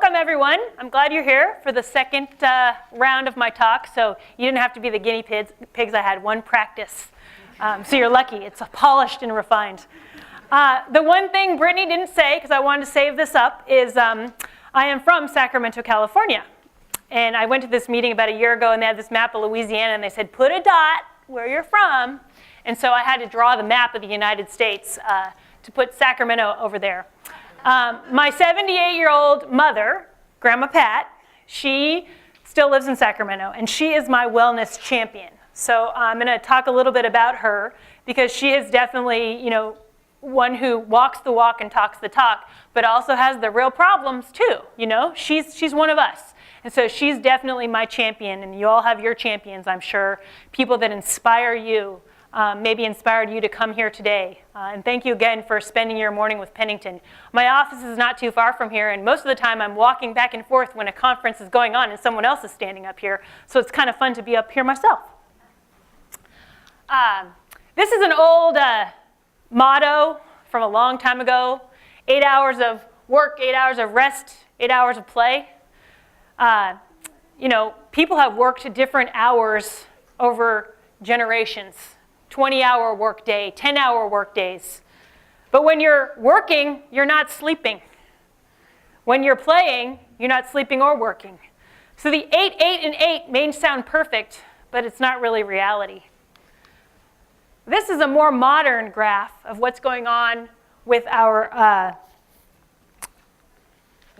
welcome everyone. I'm glad you're here for the second round of my talk. So you didn't have to be the guinea pigs. I had one practice. So you're lucky. It's polished and refined. The one thing Brittany didn't say, because I wanted to save this up, is I am from Sacramento, California. And I went to this meeting about a year ago, and they had this map of Louisiana, and they said, put a dot where you're from. And so I had to draw the map of the United States to put Sacramento over there. My 78-year-old mother, Grandma Pat, she still lives in Sacramento, and she is my wellness champion. So I'm going to talk a little bit about her, because she is definitely, one who walks the walk and talks the talk, but also has the real problems too. She's one of us. And so she's definitely my champion, and you all have your champions, I'm sure, people that inspire you. Maybe inspired you to come here today. And thank you again for spending your morning with Pennington. My office is not too far from here, and most of the time I'm walking back and forth when a conference is going on and someone else is standing up here. So it's kind of fun to be up here myself. This is an old motto from a long time ago. 8 hours of work, 8 hours of rest, 8 hours of play. People have worked different hours over generations. 20-hour workday, 10-hour workdays. But when you're working, you're not sleeping. When you're playing, you're not sleeping or working. So the 8, 8, and 8 may sound perfect, but it's not really reality. This is a more modern graph of what's going on with our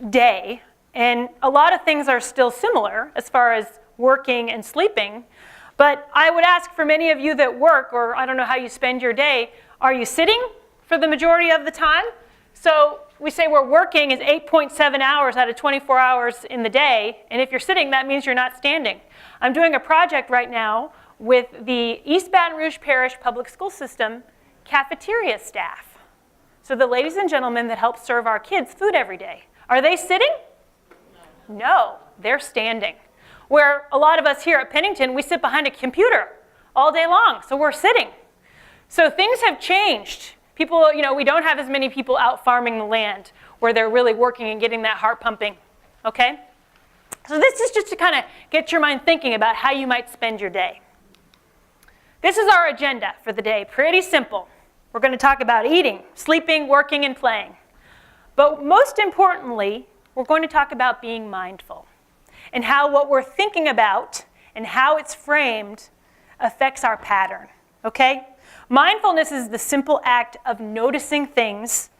day. And a lot of things are still similar as far as working and sleeping. But I would ask for many of you that work, or I don't know how you spend your day, are you sitting for the majority of the time? So we say we're working is 8.7 hours out of 24 hours in the day. And if you're sitting, that means you're not standing. I'm doing a project right now with the East Baton Rouge Parish Public School System cafeteria staff. So the ladies and gentlemen that help serve our kids food every day. Are they sitting? No, they're standing. Where a lot of us here at Pennington, we sit behind a computer all day long, so we're sitting. So things have changed. People, we don't have as many people out farming the land where they're really working and getting that heart pumping, okay? So this is just to kind of get your mind thinking about how you might spend your day. This is our agenda for the day, pretty simple. We're going to talk about eating, sleeping, working, and playing. But most importantly, we're going to talk about being mindful, and how what we're thinking about and how it's framed affects our pattern, okay? Mindfulness is the simple act of noticing things,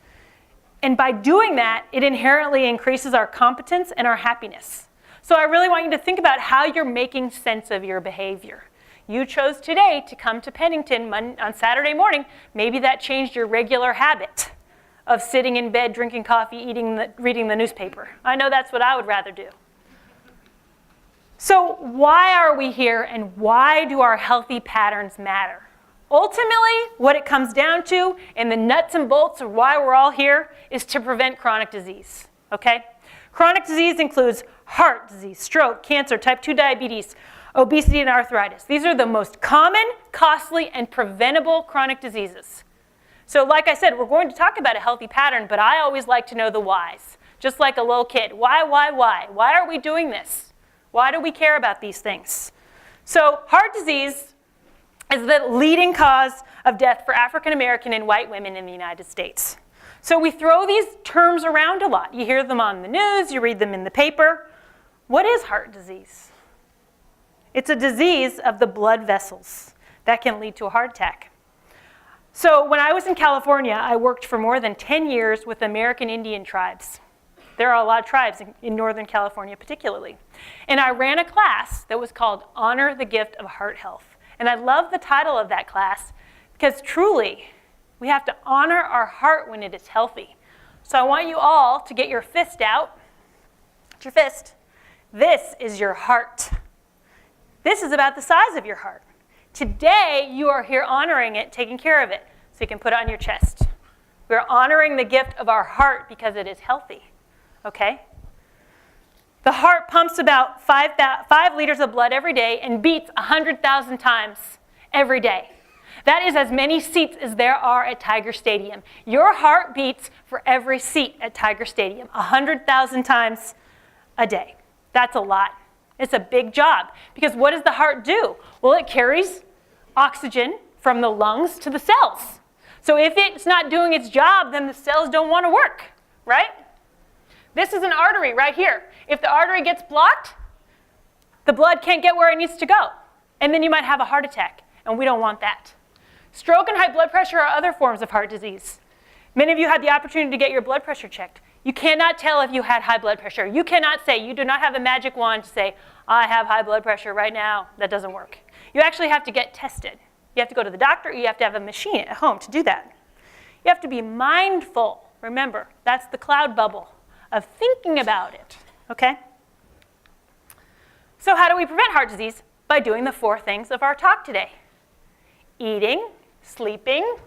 and by doing that, it inherently increases our competence and our happiness. So I really want you to think about how you're making sense of your behavior. You chose today to come to Pennington on Saturday morning. Maybe that changed your regular habit of sitting in bed, drinking coffee, reading the newspaper. I know that's what I would rather do. So why are we here, and why do our healthy patterns matter? Ultimately, what it comes down to, and the nuts and bolts of why we're all here, is to prevent chronic disease, okay? Chronic disease includes heart disease, stroke, cancer, type 2 diabetes, obesity, and arthritis. These are the most common, costly, and preventable chronic diseases. So like I said, we're going to talk about a healthy pattern, but I always like to know the whys. Just like a little kid. Why? Why are we doing this? Why do we care about these things? So heart disease is the leading cause of death for African American and white women in the United States. So we throw these terms around a lot. You hear them on the news, you read them in the paper. What is heart disease? It's a disease of the blood vessels that can lead to a heart attack. So when I was in California, I worked for more than 10 years with American Indian tribes. There are a lot of tribes in Northern California particularly. And I ran a class that was called Honor the Gift of Heart Health. And I love the title of that class because truly, we have to honor our heart when it is healthy. So I want you all to get your fist out. Get your fist. This is your heart. This is about the size of your heart. Today, you are here honoring it, taking care of it, so you can put it on your chest. We're honoring the gift of our heart because it is healthy. Okay? The heart pumps about 5 liters of blood every day and beats 100,000 times every day. That is as many seats as there are at Tiger Stadium. Your heart beats for every seat at Tiger Stadium, 100,000 times a day. That's a lot. It's a big job because what does the heart do? Well, it carries oxygen from the lungs to the cells. So if it's not doing its job, then the cells don't want to work, right? This is an artery right here. If the artery gets blocked, the blood can't get where it needs to go. And then you might have a heart attack, and we don't want that. Stroke and high blood pressure are other forms of heart disease. Many of you had the opportunity to get your blood pressure checked. You cannot tell if you had high blood pressure. You cannot say, you do not have the magic wand to say, I have high blood pressure right now. That doesn't work. You actually have to get tested. You have to go to the doctor, or you have to have a machine at home to do that. You have to be mindful. Remember, that's the cloud bubble of thinking about it, okay? So how do we prevent heart disease? By doing the 4 things of our talk today. Eating, sleeping.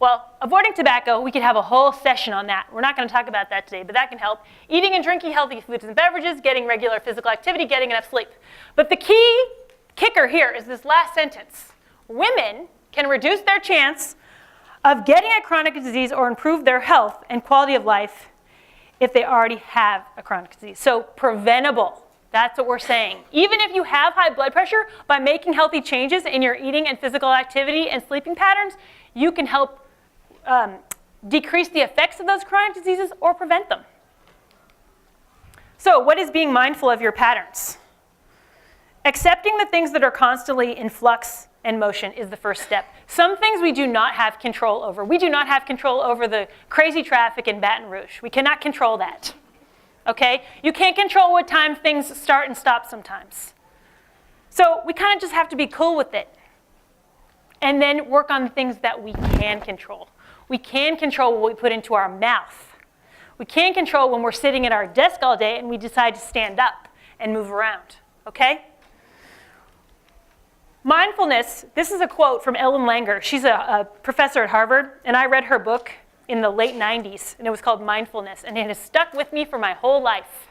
Well, avoiding tobacco, we could have a whole session on that. We're not going to talk about that today, but that can help. Eating and drinking healthy foods and beverages, getting regular physical activity, getting enough sleep. But the key kicker here is this last sentence. Women can reduce their chance of getting a chronic disease or improve their health and quality of life if they already have a chronic disease. So preventable, that's what we're saying. Even if you have high blood pressure, by making healthy changes in your eating and physical activity and sleeping patterns, you can help decrease the effects of those chronic diseases or prevent them. So what is being mindful of your patterns? Accepting the things that are constantly in flux and motion is the first step. Some things we do not have control over. We do not have control over the crazy traffic in Baton Rouge. We cannot control that, okay? You can't control what time things start and stop sometimes. So we kind of just have to be cool with it and then work on the things that we can control. We can control what we put into our mouth. We can control when we're sitting at our desk all day and we decide to stand up and move around, okay? Mindfulness, this is a quote from Ellen Langer. She's a professor at Harvard, and I read her book in the late 90s, and it was called Mindfulness, and it has stuck with me for my whole life.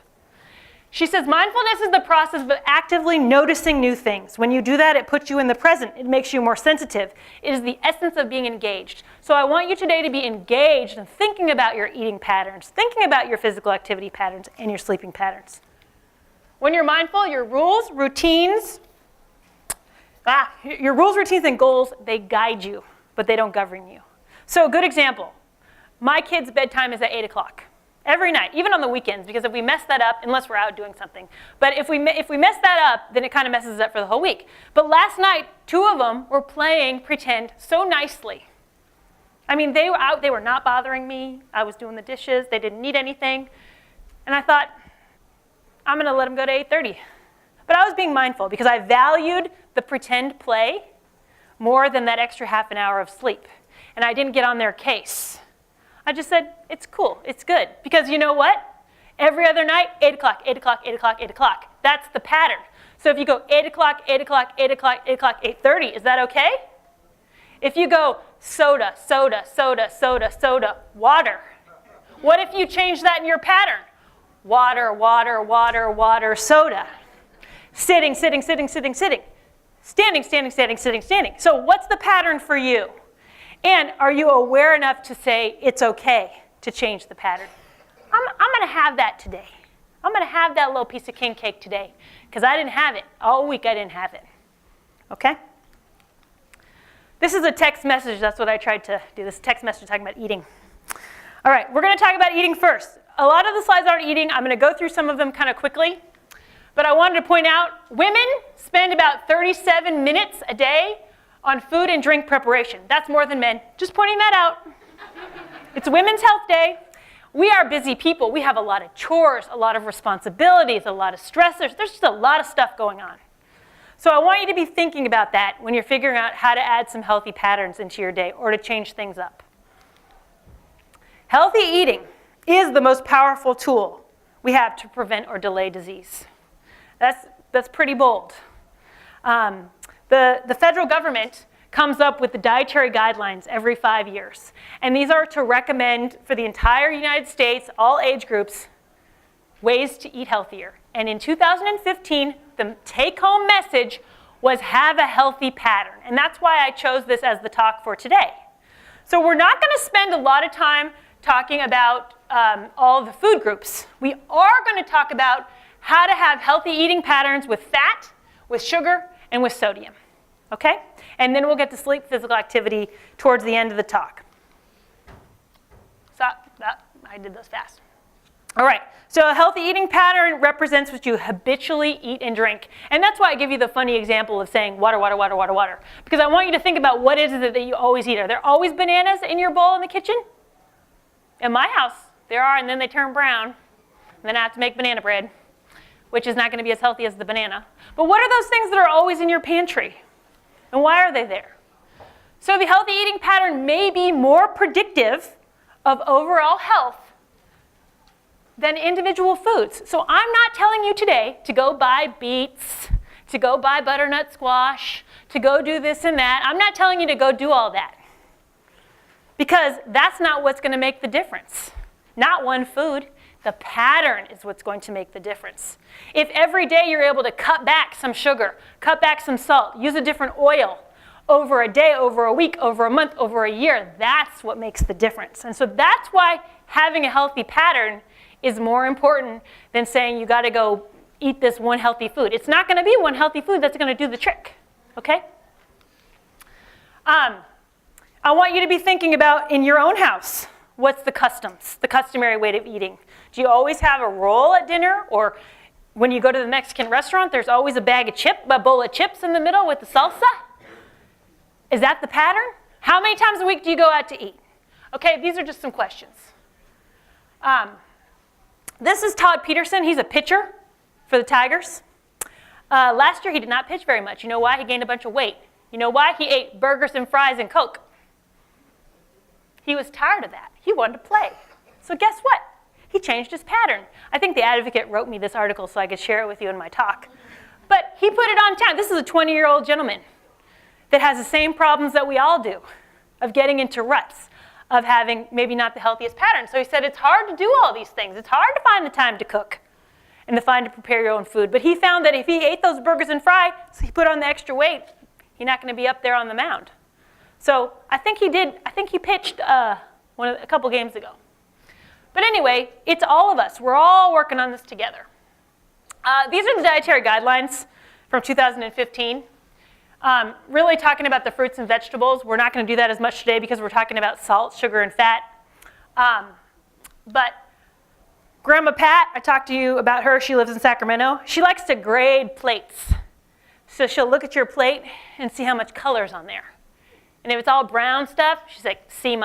She says, mindfulness is the process of actively noticing new things. When you do that, it puts you in the present. It makes you more sensitive. It is the essence of being engaged. So I want you today to be engaged in thinking about your eating patterns, thinking about your physical activity patterns, and your sleeping patterns. When you're mindful, your rules, routines, and goals, they guide you, but they don't govern you. So a good example, my kids' bedtime is at 8 o'clock. Every night, even on the weekends, because if we mess that up, unless we're out doing something, but if we mess that up, then it kind of messes up for the whole week. But last night, 2 of them were playing pretend so nicely. I mean, they were out, they were not bothering me. I was doing the dishes, they didn't need anything. And I thought, I'm gonna let them go to 8:30. But I was being mindful because I valued the pretend play more than that extra half an hour of sleep. And I didn't get on their case. I just said, it's cool, it's good. Because you know what? Every other night, 8 o'clock, 8 o'clock, 8 o'clock, 8 o'clock. That's the pattern. So if you go 8 o'clock, 8 o'clock, 8 o'clock, 8 o'clock, 8:30, is that okay? If you go soda, soda, soda, soda, soda, water, what if you change that in your pattern? Water, water, water, water, soda. Sitting, sitting, sitting, sitting, sitting. Standing, standing, standing, sitting, standing. So what's the pattern for you? And are you aware enough to say it's okay to change the pattern? I'm going to have that today. I'm going to have that little piece of king cake today because I didn't have it. All week I didn't have it. Okay? This is a text message. That's what I tried to do. This text message talking about eating. All right, we're going to talk about eating first. A lot of the slides aren't eating. I'm going to go through some of them kind of quickly. But I wanted to point out, women spend about 37 minutes a day on food and drink preparation. That's more than men. Just pointing that out. It's Women's Health Day. We are busy people. We have a lot of chores, a lot of responsibilities, a lot of stressors. There's just a lot of stuff going on. So I want you to be thinking about that when you're figuring out how to add some healthy patterns into your day or to change things up. Healthy eating is the most powerful tool we have to prevent or delay disease. That's pretty bold. The federal government comes up with the dietary guidelines every 5 years. And these are to recommend for the entire United States, all age groups, ways to eat healthier. And in 2015, the take-home message was have a healthy pattern. And that's why I chose this as the talk for today. So we're not going to spend a lot of time talking about all the food groups. We are going to talk about how to have healthy eating patterns with fat, with sugar, and with sodium. Okay? And then we'll get to sleep, physical activity towards the end of the talk. So I did those fast. All right, so a healthy eating pattern represents what you habitually eat and drink. And that's why I give you the funny example of saying water, water, water, water, water. Because I want you to think about what is it that you always eat. Are there always bananas in your bowl in the kitchen? In my house, there are, and then they turn brown. And then I have to make banana bread, which is not going to be as healthy as the banana. But what are those things that are always in your pantry? And why are they there? So the healthy eating pattern may be more predictive of overall health than individual foods. So I'm not telling you today to go buy beets, to go buy butternut squash, to go do this and that. I'm not telling you to go do all that. Because that's not what's going to make the difference. Not one food. The pattern is what's going to make the difference. If every day you're able to cut back some sugar, cut back some salt, use a different oil over a day, over a week, over a month, over a year, that's what makes the difference. And so that's why having a healthy pattern is more important than saying you got to go eat this one healthy food. It's not going to be one healthy food that's going to do the trick, okay? I want you to be thinking about in your own house, what's the customs, the customary way of eating? Do you always have a roll at dinner? Or when you go to the Mexican restaurant, there's always a bowl of chips in the middle with the salsa? Is that the pattern? How many times a week do you go out to eat? Okay, these are just some questions. This is Todd Peterson. He's a pitcher for the Tigers. Last year, he did not pitch very much. You know why? He gained a bunch of weight. You know why? He ate burgers and fries and Coke. He was tired of that. He wanted to play. So guess what? He changed his pattern. I think the Advocate wrote me this article so I could share it with you in my talk. But he put it on time. This is a 20-year-old gentleman that has the same problems that we all do, of getting into ruts, of having maybe not the healthiest pattern. So he said it's hard to do all these things. It's hard to find the time to cook and to prepare your own food. But he found that if he ate those burgers and fries, so he put on the extra weight, he's not going to be up there on the mound. So I think he pitched a couple games ago. But anyway, it's all of us. We're all working on this together. These are the dietary guidelines from 2015. Really talking about the fruits and vegetables. We're not going to do that as much today because we're talking about salt, sugar, and fat. But Grandma Pat, I talked to you about her. She lives in Sacramento. She likes to grade plates. So she'll look at your plate and see how much color's on there. And if it's all brown stuff, she's like, C-.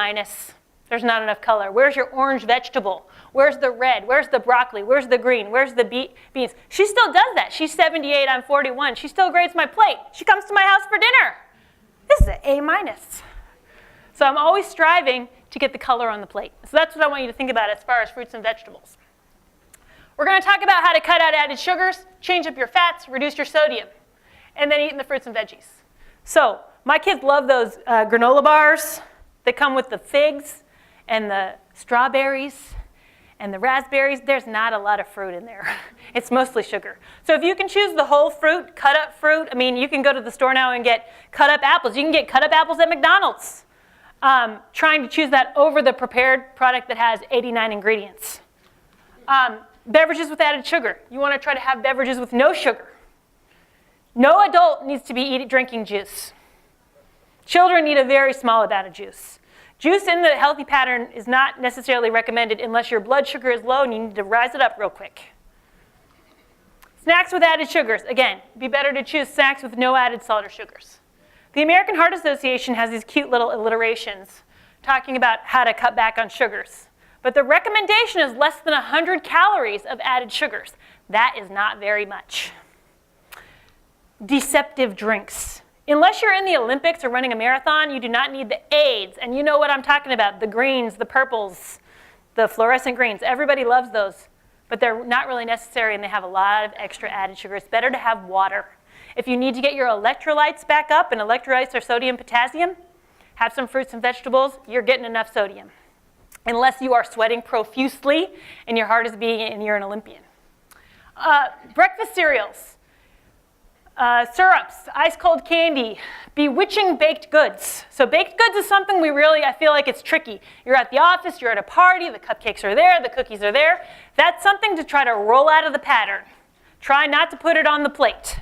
There's not enough color. Where's your orange vegetable? Where's the red? Where's the broccoli? Where's the green? Where's the beans? She still does that. She's 78, I'm 41. She still grades my plate. She comes to my house for dinner. This is an A-. So I'm always striving to get the color on the plate. So that's what I want you to think about as far as fruits and vegetables. We're going to talk about how to cut out added sugars, change up your fats, reduce your sodium, and then eating the fruits and veggies. So my kids love those granola bars that come with the figs and the strawberries and the raspberries. There's not a lot of fruit in there. It's mostly sugar. So if you can choose the whole fruit, cut up fruit, I mean, you can go to the store now and get cut up apples. You can get cut up apples at McDonald's. Trying to choose that over the prepared product that has 89 ingredients. Beverages with added sugar. You want to try to have beverages with no sugar. No adult needs to be drinking juice. Children need a very small amount of juice. Juice in the healthy pattern is not necessarily recommended unless your blood sugar is low and you need to rise it up real quick. Snacks with added sugars. Again, it'd be better to choose snacks with no added salt or sugars. The American Heart Association has these cute little alliterations talking about how to cut back on sugars. But the recommendation is less than 100 calories of added sugars. That is not very much. Deceptive drinks. Unless you're in the Olympics or running a marathon, you do not need the aids. And you know what I'm talking about, the greens, the purples, the fluorescent greens. Everybody loves those, but they're not really necessary and they have a lot of extra added sugar. It's better to have water. If you need to get your electrolytes back up, and electrolytes are sodium, potassium, have some fruits and vegetables, you're getting enough sodium. Unless you are sweating profusely and your heart is beating and you're an Olympian. Breakfast cereals. Syrups, ice cold candy, bewitching baked goods. So baked goods is something I feel like it's tricky. You're at the office, you're at a party, the cupcakes are there, the cookies are there. That's something to try to roll out of the pattern. Try not to put it on the plate.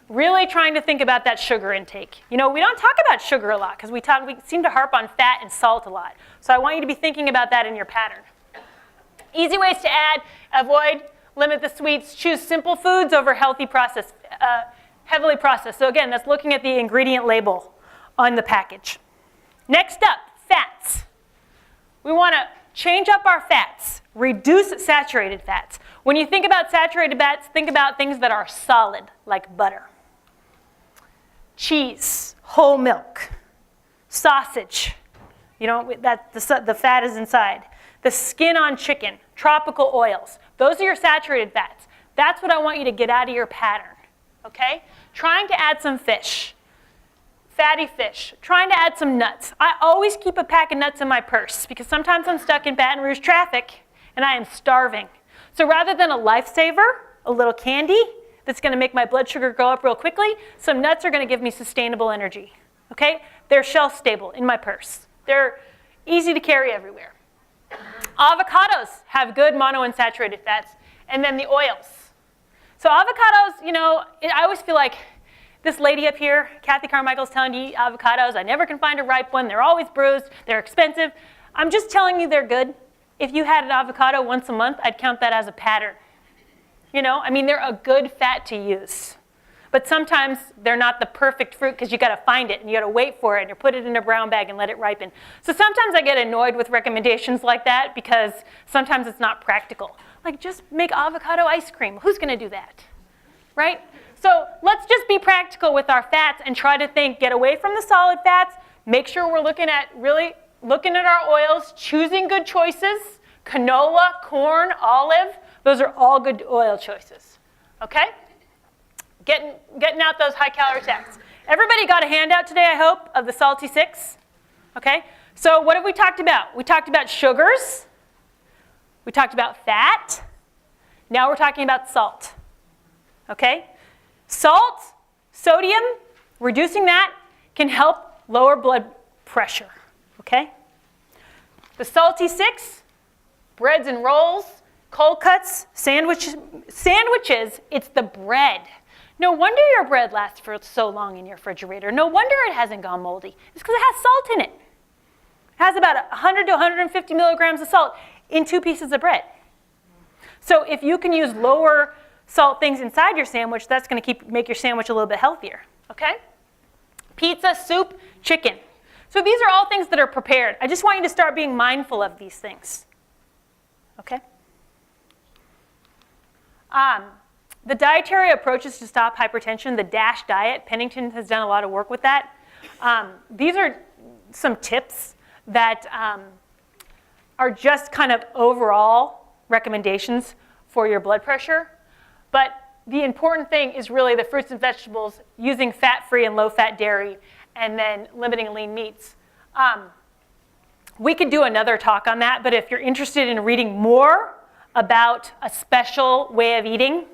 Really trying to think about that sugar intake. You know, we don't talk about sugar a lot because we seem to harp on fat and salt a lot. So I want you to be thinking about that in your pattern. Easy ways to add, avoid, limit the sweets, choose simple foods over heavily processed. So again, that's looking at the ingredient label on the package. Next up, fats. We want to change up our fats, reduce saturated fats. When you think about saturated fats, think about things that are solid, like butter, cheese, whole milk, sausage. You know, the fat is inside. The skin on chicken, tropical oils. Those are your saturated fats. That's what I want you to get out of your pattern, okay? Trying to add some fish, fatty fish. Trying to add some nuts. I always keep a pack of nuts in my purse because sometimes I'm stuck in Baton Rouge traffic and I am starving. So rather than a lifesaver, a little candy that's going to make my blood sugar go up real quickly, some nuts are going to give me sustainable energy, okay? They're shelf stable in my purse. They're easy to carry everywhere. Avocados have good monounsaturated fats, and then the oils. So avocados, you know, I always feel like this lady up here, Kathy Carmichael's telling you to eat avocados. I never can find a ripe one. They're always bruised. They're expensive. I'm just telling you they're good. If you had an avocado once a month, I'd count that as a pattern. You know, I mean, they're a good fat to use. But sometimes they're not the perfect fruit because you got to find it and you got to wait for it and you put it in a brown bag and let it ripen. So sometimes I get annoyed with recommendations like that because sometimes it's not practical. Like just make avocado ice cream. Who's going to do that? Right? So let's just be practical with our fats and try to think, get away from the solid fats, make sure we're looking at our oils, choosing good choices, canola, corn, olive, those are all good oil choices. Okay? Getting out those high-calorie snacks. Everybody got a handout today, I hope, of the Salty 6? Okay? So what have we talked about? We talked about sugars. We talked about fat. Now we're talking about salt. Okay? Salt, sodium, reducing that can help lower blood pressure. Okay? The Salty 6, breads and rolls, cold cuts, sandwiches, it's the bread. No wonder your bread lasts for so long in your refrigerator. No wonder it hasn't gone moldy. It's because it has salt in it. It has about 100 to 150 milligrams of salt in 2 pieces of bread. So if you can use lower salt things inside your sandwich, that's going to make your sandwich a little bit healthier. Okay? Pizza, soup, chicken. So these are all things that are prepared. I just want you to start being mindful of these things. Okay? The dietary approaches to stop hypertension, the DASH diet, Pennington has done a lot of work with that. These are some tips that are just kind of overall recommendations for your blood pressure. But the important thing is really the fruits and vegetables, using fat-free and low-fat dairy, and then limiting lean meats. We could do another talk on that, but if you're interested in reading more about a special way of eating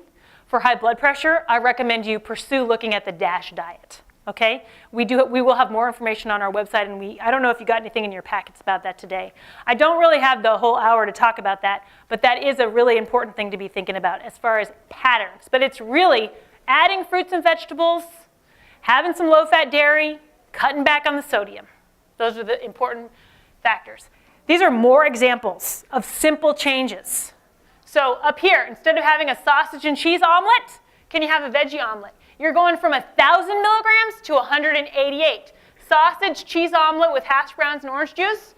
for high blood pressure, I recommend you pursue looking at the DASH diet. Okay? We will have more information on our website, and I don't know if you got anything in your packets about that today. I don't really have the whole hour to talk about that, but that is a really important thing to be thinking about as far as patterns. But it's really adding fruits and vegetables, having some low-fat dairy, cutting back on the sodium. Those are the important factors. These are more examples of simple changes. So up here, instead of having a sausage and cheese omelet, can you have a veggie omelet? You're going from 1,000 milligrams to 188. Sausage, cheese omelet with hash browns and orange juice.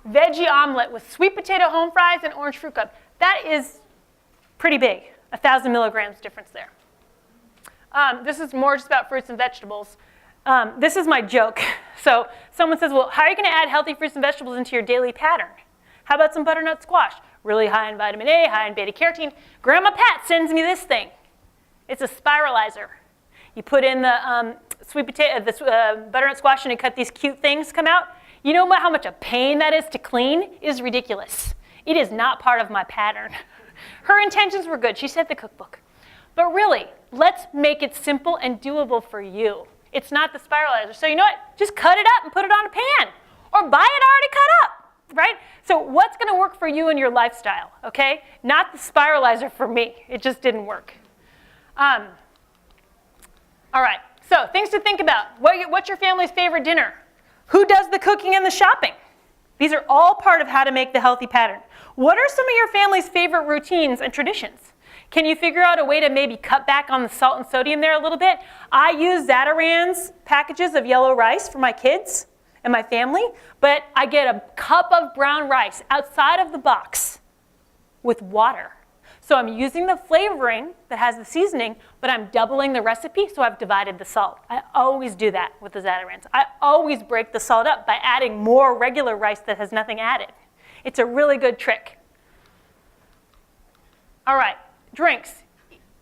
Veggie omelet with sweet potato home fries and orange fruit cup. That is pretty big, 1,000 milligrams difference there. This is more just about fruits and vegetables. This is my joke. So someone says, well, how are you going to add healthy fruits and vegetables into your daily pattern? How about some butternut squash? Really high in vitamin A, high in beta-carotene. Grandma Pat sends me this thing. It's a spiralizer. You put in the sweet potato, butternut squash, and you cut these cute things come out. You know how much a pain that is to clean? It is ridiculous. It is not part of my pattern. Her intentions were good. She said the cookbook. But really, let's make it simple and doable for you. It's not the spiralizer. So you know what? Just cut it up and put it on a pan. Or buy it already cut up, right? So what's going to work for you and your lifestyle, okay? Not the spiralizer for me. It just didn't work. All right, so things to think about. What's your family's favorite dinner? Who does the cooking and the shopping? These are all part of how to make the healthy pattern. What are some of your family's favorite routines and traditions? Can you figure out a way to maybe cut back on the salt and sodium there a little bit? I use Zatarain's packages of yellow rice for my kids and my family, but I get a cup of brown rice outside of the box with water. So I'm using the flavoring that has the seasoning, but I'm doubling the recipe, so I've divided the salt. I always do that with the Zatarain's. I always break the salt up by adding more regular rice that has nothing added. It's a really good trick. All right. Drinks.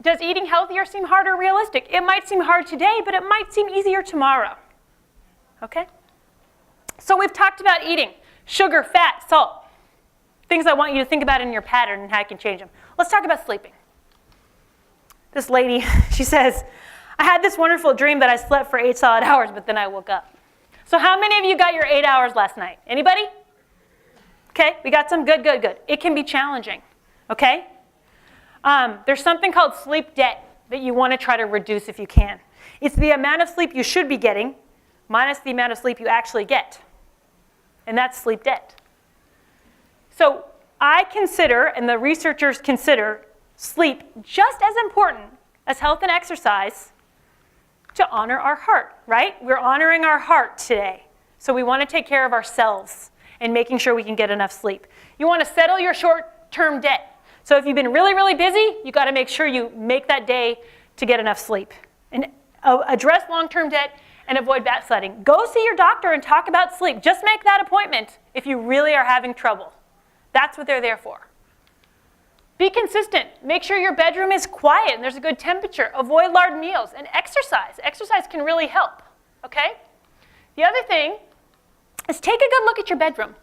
Does eating healthier seem hard or realistic? It might seem hard today, but it might seem easier tomorrow. Okay? So we've talked about eating. Sugar, fat, salt. Things I want you to think about in your pattern and how you can change them. Let's talk about sleeping. This lady, she says, I had this wonderful dream that I slept for 8 solid hours, but then I woke up. So how many of you got your 8 hours last night? Anybody? Okay, we got some. Good, good, good. It can be challenging. Okay? There's something called sleep debt that you want to try to reduce if you can. It's the amount of sleep you should be getting minus the amount of sleep you actually get. And that's sleep debt. So I consider, and the researchers consider, sleep just as important as health and exercise to honor our heart, right? We're honoring our heart today. So we want to take care of ourselves and making sure we can get enough sleep. You want to settle your short-term debt. So if you've been really, really busy, you've got to make sure you make that day to get enough sleep. And address long-term debt and avoid backsliding. Go see your doctor and talk about sleep. Just make that appointment if you really are having trouble. That's what they're there for. Be consistent. Make sure your bedroom is quiet and there's a good temperature. Avoid large meals and exercise. Exercise can really help, okay? The other thing is take a good look at your bedroom.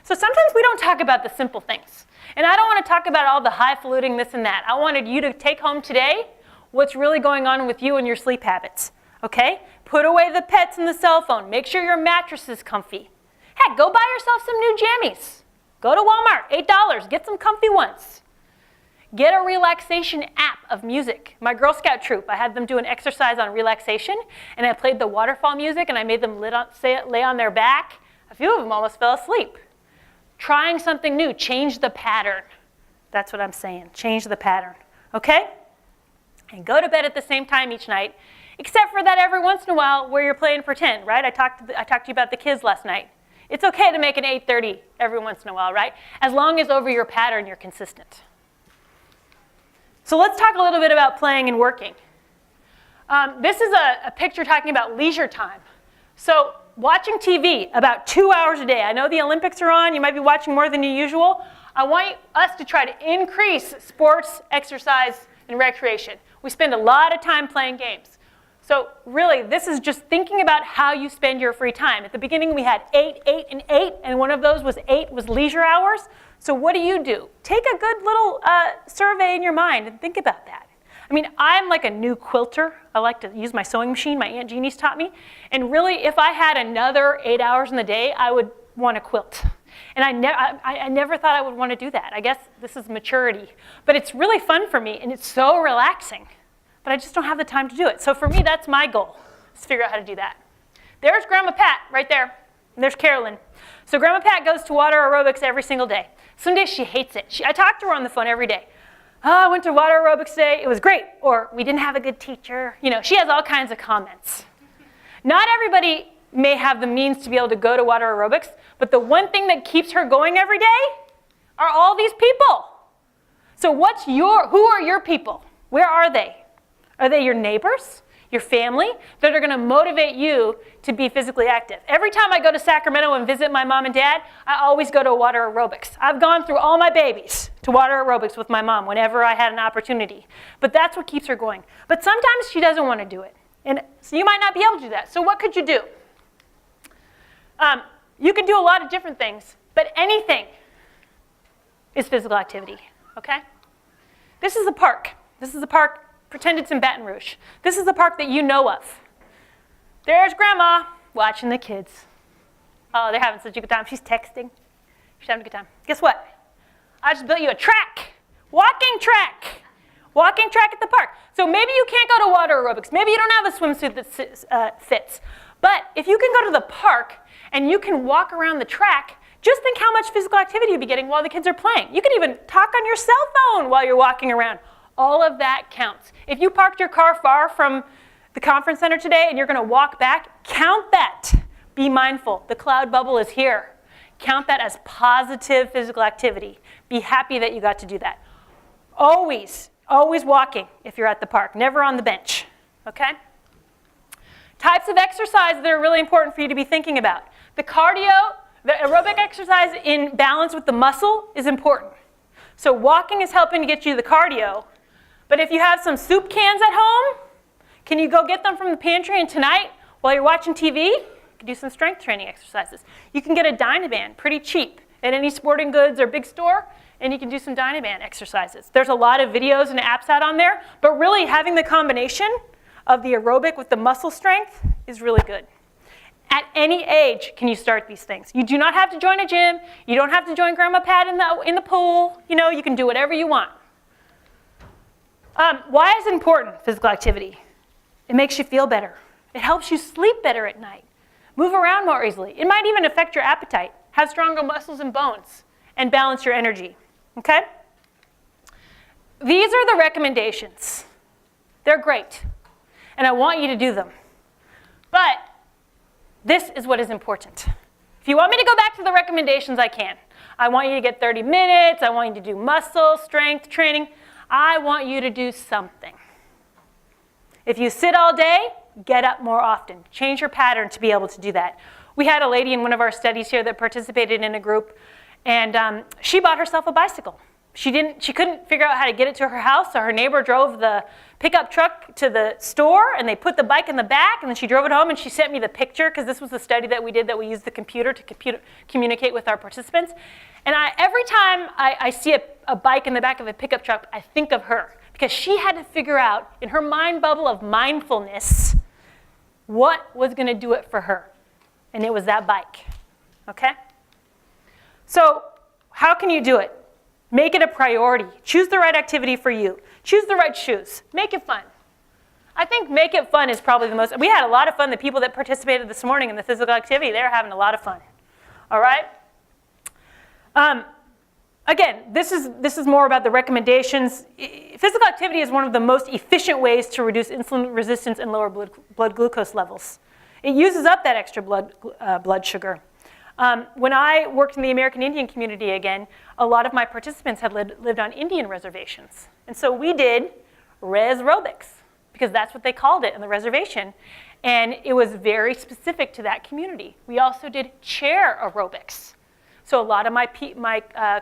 So sometimes we don't talk about the simple things. And I don't want to talk about all the highfalutin this and that. I wanted you to take home today what's really going on with you and your sleep habits, okay? Put away the pets and the cell phone. Make sure your mattress is comfy. Heck, go buy yourself some new jammies. Go to Walmart, $8, get some comfy ones. Get a relaxation app of music. My Girl Scout troop, I had them do an exercise on relaxation, and I played the waterfall music, and I made them lay on their back. A few of them almost fell asleep. Trying something new, change the pattern. That's what I'm saying, change the pattern, okay? And go to bed at the same time each night, except for that every once in a while where you're playing pretend, right? I talked to you about the kids last night. It's okay to make an 8:30 every once in a while, right? As long as over your pattern you're consistent. So let's talk a little bit about playing and working. This is a picture talking about leisure time. So watching TV about 2 hours a day. I know the Olympics are on. You might be watching more than usual. I want us to try to increase sports, exercise, and recreation. We spend a lot of time playing games. So really, this is just thinking about how you spend your free time. At the beginning, we had 8, 8, and 8, and one of those was 8 was leisure hours. So what do? Take a good little survey in your mind and think about that. I mean, I'm like a new quilter. I like to use my sewing machine. My Aunt Jeannie's taught me. And really, if I had another 8 hours in the day, I would want to quilt. And I never thought I would want to do that. I guess this is maturity. But it's really fun for me, and it's so relaxing. But I just don't have the time to do it. So for me, that's my goal, is to figure out how to do that. There's Grandma Pat right there. And there's Carolyn. So Grandma Pat goes to water aerobics every single day. Some days she hates it. I talk to her on the phone every day. Oh, I went to water aerobics today. It was great. Or we didn't have a good teacher. You know, she has all kinds of comments. Not everybody may have the means to be able to go to water aerobics, but the one thing that keeps her going every day are all these people. So who are your people? Where are they? Are they your neighbors, your family, that are going to motivate you to be physically active? Every time I go to Sacramento and visit my mom and dad, I always go to water aerobics. I've gone through all my babies to water aerobics with my mom whenever I had an opportunity. But that's what keeps her going. But sometimes she doesn't want to do it. And so you might not be able to do that. So what could you do? You can do a lot of different things, but anything is physical activity, okay? This is a park. This is a park Pretend it's in Baton Rouge. This is the park that you know of. There's Grandma watching the kids. Oh, they're having such a good time. She's texting. She's having a good time. Guess what? I just built you a track. Walking track. Walking track at the park. So maybe you can't go to water aerobics. Maybe you don't have a swimsuit that fits. But if you can go to the park and you can walk around the track, just think how much physical activity you'll be getting while the kids are playing. You can even talk on your cell phone while you're walking around. All of that counts. If you parked your car far from the conference center today and you're going to walk back, count that. Be mindful. The cloud bubble is here. Count that as positive physical activity. Be happy that you got to do that. Always walking if you're at the park, never on the bench, okay? Types of exercise that are really important for you to be thinking about. The cardio, the aerobic exercise in balance with the muscle is important. So walking is helping to get you the cardio, but if you have some soup cans at home, can you go get them from the pantry and tonight while you're watching TV? You can do some strength training exercises. You can get a Dynaband pretty cheap at any sporting goods or big store, and you can do some Dynaband exercises. There's a lot of videos and apps out on there, but really having the combination of the aerobic with the muscle strength is really good. At any age can you start these things. You do not have to join a gym. You don't have to join Grandma Pat in the pool. You know, you can do whatever you want. Why is it important, physical activity? It makes you feel better. It helps you sleep better at night. Move around more easily. It might even affect your appetite. Have stronger muscles and bones, and balance your energy. Okay? These are the recommendations. They're great, and I want you to do them. But this is what is important. If you want me to go back to the recommendations, I can. I want you to get 30 minutes. I want you to do muscle strength training. I want you to do something. If you sit all day, get up more often. Change your pattern to be able to do that. We had a lady in one of our studies here that participated in a group, and she bought herself a bicycle. She couldn't figure out how to get it to her house, so her neighbor drove the pickup truck to the store, and they put the bike in the back, and then she drove it home, and she sent me the picture, because this was the study that we did that we used the computer to communicate with our participants. And every time I see a bike in the back of a pickup truck, I think of her, because she had to figure out, in her mind bubble of mindfulness, what was going to do it for her. And it was that bike, okay? So how can you do it? Make it a priority. Choose the right activity for you. Choose the right shoes. Make it fun. I think make it fun is probably the most, we had a lot of fun. The people that participated this morning in the physical activity, they were having a lot of fun, all right? Again, this is more about the recommendations. Physical activity is one of the most efficient ways to reduce insulin resistance and lower blood glucose levels. It uses up that extra blood sugar. When I worked in the American Indian community again, a lot of my participants had lived on Indian reservations. And so we did res aerobics, because that's what they called it in the reservation. And it was very specific to that community. We also did chair aerobics. So a lot of my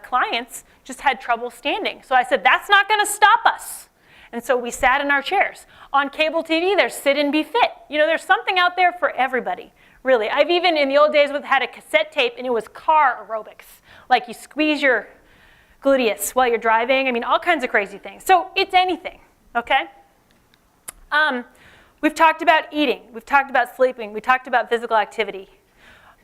clients just had trouble standing. So I said, that's not going to stop us. And so we sat in our chairs. On cable TV, there's Sit and Be Fit. You know, there's something out there for everybody, really. I've even, in the old days, had a cassette tape, and it was car aerobics. Like you squeeze your gluteus while you're driving. I mean, all kinds of crazy things. So it's anything, okay? We've talked about eating. We've talked about sleeping. We talked about physical activity.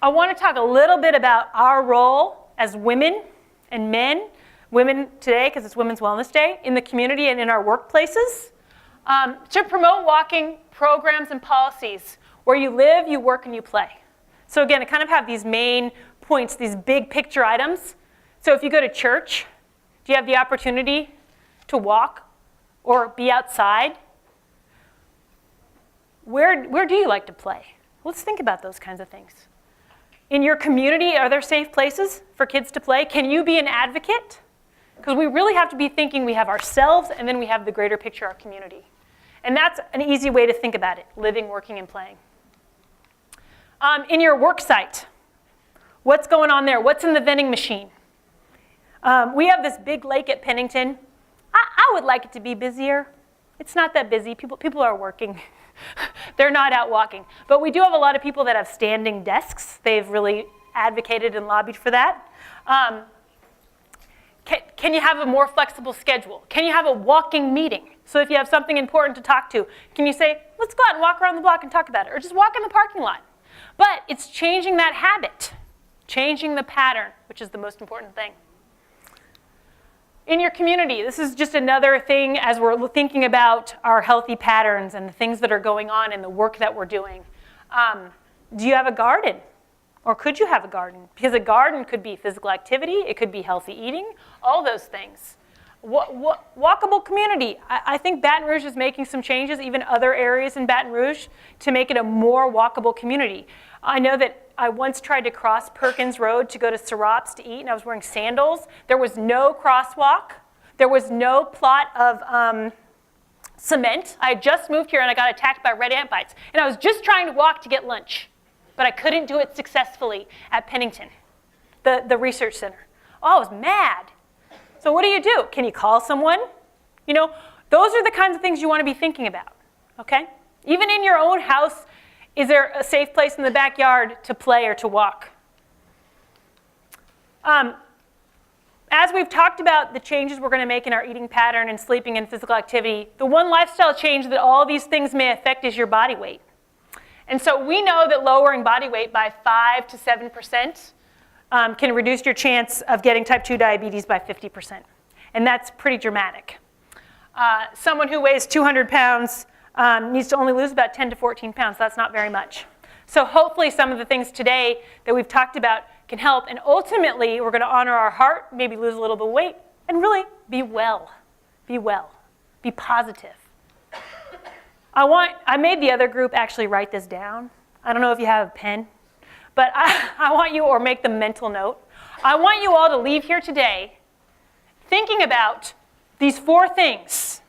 I want to talk a little bit about our role as women and men, women today, because it's Women's Wellness Day, in the community and in our workplaces, to promote walking programs and policies where you live, you work, and you play. So again, I kind of have these main points, these big picture items. So if you go to church, do you have the opportunity to walk or be outside? Where do you like to play? Let's think about those kinds of things. In your community, are there safe places for kids to play? Can you be an advocate? Because we really have to be thinking we have ourselves, and then we have the greater picture, our community. And that's an easy way to think about it, living, working, and playing. In your work site, what's going on there? What's in the vending machine? We have this big lake at Pennington. I would like it to be busier. It's not that busy. People are working. They're not out walking. But we do have a lot of people that have standing desks. They've really advocated and lobbied for that. Can you have a more flexible schedule? Can you have a walking meeting? So if you have something important to talk to, can you say, let's go out and walk around the block and talk about it, or just walk in the parking lot? But it's changing that habit, changing the pattern, which is the most important thing. In your community, this is just another thing as we're thinking about our healthy patterns and the things that are going on and the work that we're doing. Do you have a garden? Or could you have a garden? Because a garden could be physical activity, it could be healthy eating, all those things. Walkable community. I think Baton Rouge is making some changes, even other areas in Baton Rouge, to make it a more walkable community. I know that I once tried to cross Perkins Road to go to Syrop's to eat, and I was wearing sandals. There was no crosswalk. There was no plot of cement. I had just moved here, and I got attacked by red ant bites. And I was just trying to walk to get lunch, but I couldn't do it successfully at Pennington, the research center. Oh, I was mad. So what do? Can you call someone? You know, those are the kinds of things you want to be thinking about, okay? Even in your own house, is there a safe place in the backyard to play or to walk? As we've talked about the changes we're going to make in our eating pattern and sleeping and physical activity, the one lifestyle change that all these things may affect is your body weight. And so we know that lowering body weight by 5 to 7% can reduce your chance of getting type 2 diabetes by 50%. And that's pretty dramatic. Someone who weighs 200 pounds needs to only lose about 10 to 14 pounds. That's not very much. So hopefully some of the things today that we've talked about can help. And ultimately, we're going to honor our heart, maybe lose a little bit of weight, and really be well. Be well. Be positive. I made the other group actually write this down. I don't know if you have a pen, but I want you, or make the mental note. I want you all to leave here today thinking about these 4 things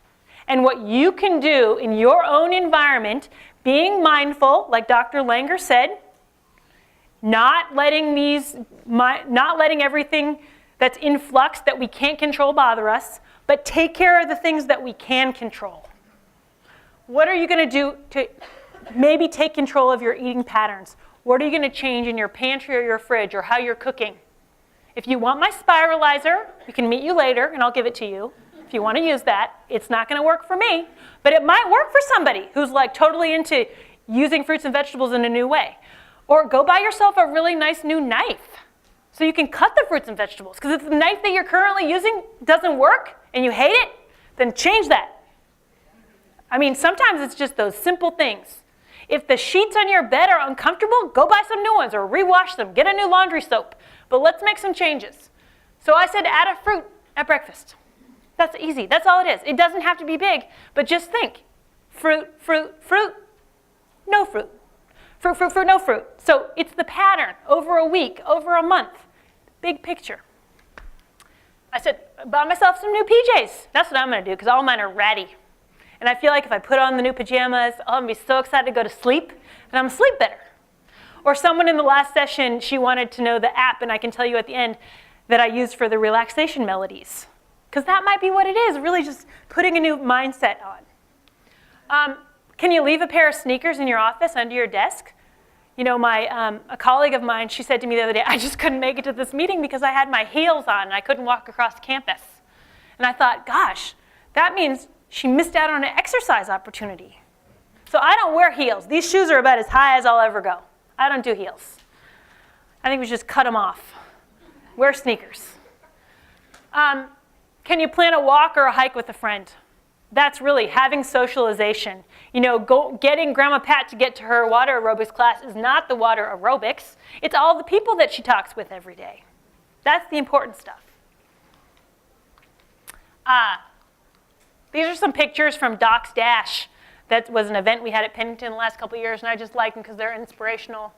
and what you can do in your own environment, being mindful, like Dr. Langer said, not letting everything that's in flux that we can't control bother us, but take care of the things that we can control. What are you going to do to maybe take control of your eating patterns? What are you going to change in your pantry or your fridge or how you're cooking? If you want my spiralizer, we can meet you later and I'll give it to you. If you want to use that, it's not going to work for me, but it might work for somebody who's like totally into using fruits and vegetables in a new way. Or go buy yourself a really nice new knife so you can cut the fruits and vegetables. Because if the knife that you're currently using doesn't work and you hate it, then change that. I mean, sometimes it's just those simple things. If the sheets on your bed are uncomfortable, go buy some new ones or rewash them. Get a new laundry soap. But let's make some changes. So I said add a fruit at breakfast. That's easy. That's all it is. It doesn't have to be big, but just think. Fruit, fruit, fruit, no fruit. Fruit, fruit, fruit, no fruit. So it's the pattern over a week, over a month. Big picture. I said, buy myself some new PJs. That's what I'm going to do because all mine are ratty. And I feel like if I put on the new pajamas, I'm going to be so excited to go to sleep, and I'm going to sleep better. Or someone in the last session, she wanted to know the app, and I can tell you at the end that I use for the relaxation melodies. Because that might be what it is, really just putting a new mindset on. Can you leave a pair of sneakers in your office under your desk? You know, a colleague of mine, she said to me the other day, I just couldn't make it to this meeting because I had my heels on and I couldn't walk across campus. And I thought, gosh, that means she missed out on an exercise opportunity. So I don't wear heels. These shoes are about as high as I'll ever go. I don't do heels. I think we should just cut them off. Wear sneakers. Can you plan a walk or a hike with a friend? That's really having socialization. You know, getting Grandma Pat to get to her water aerobics class is not the water aerobics. It's all the people that she talks with every day. That's the important stuff. These are some pictures from Doc's Dash. That was an event we had at Pennington the last couple of years, and I just like them because they're inspirational.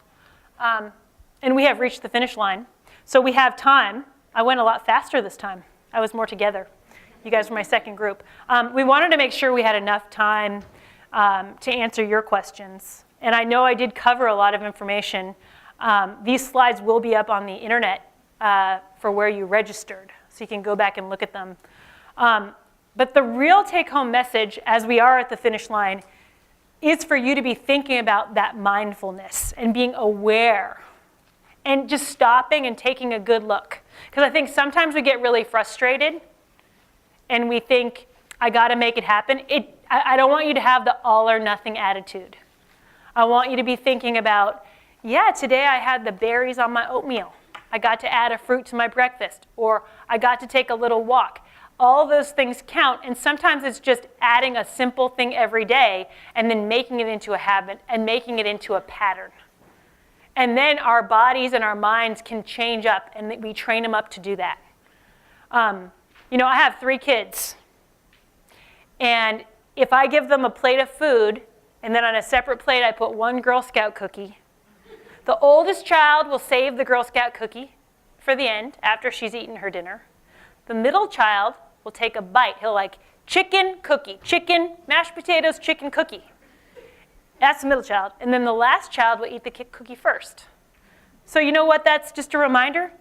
And we have reached the finish line. So we have time. I went a lot faster this time. I was more together. You guys were my second group. We wanted to make sure we had enough time to answer your questions. And I know I did cover a lot of information. These slides will be up on the internet for where you registered, so you can go back and look at them. But the real take-home message, as we are at the finish line, is for you to be thinking about that mindfulness and being aware and just stopping and taking a good look. Because I think sometimes we get really frustrated and we think, I got to make it happen. I don't want you to have the all or nothing attitude. I want you to be thinking about, yeah, today I had the berries on my oatmeal. I got to add a fruit to my breakfast, or I got to take a little walk. All those things count, and sometimes it's just adding a simple thing every day and then making it into a habit and making it into a pattern. And then our bodies and our minds can change up, and we train them up to do that. You know, I have 3 kids. And if I give them a plate of food, and then on a separate plate I put 1 Girl Scout cookie, the oldest child will save the Girl Scout cookie for the end, after she's eaten her dinner. The middle child will take a bite. He'll like, chicken, cookie, chicken, mashed potatoes, chicken, cookie. That's the middle child. And then the last child will eat the cookie first. So you know what that's just a reminder?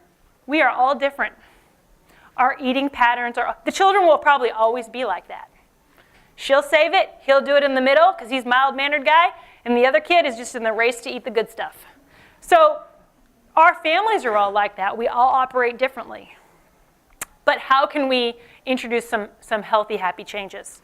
We are all different. Our eating patterns are, the children will probably always be like that. She'll save it, he'll do it in the middle because he's a mild-mannered guy, and the other kid is just in the race to eat the good stuff. So our families are all like that. We all operate differently. But how can we introduce some healthy, happy changes?